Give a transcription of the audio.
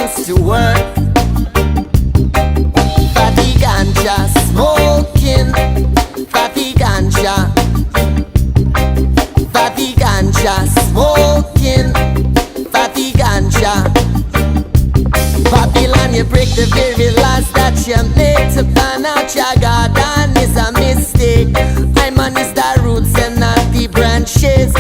things to work. Fatty ganja smoking, fatty ganja, fatty ganja smoking, fatty ganja. Babylon, you break the very laws that you made to find out your garden is a mistake. I manage the roots and not the branches.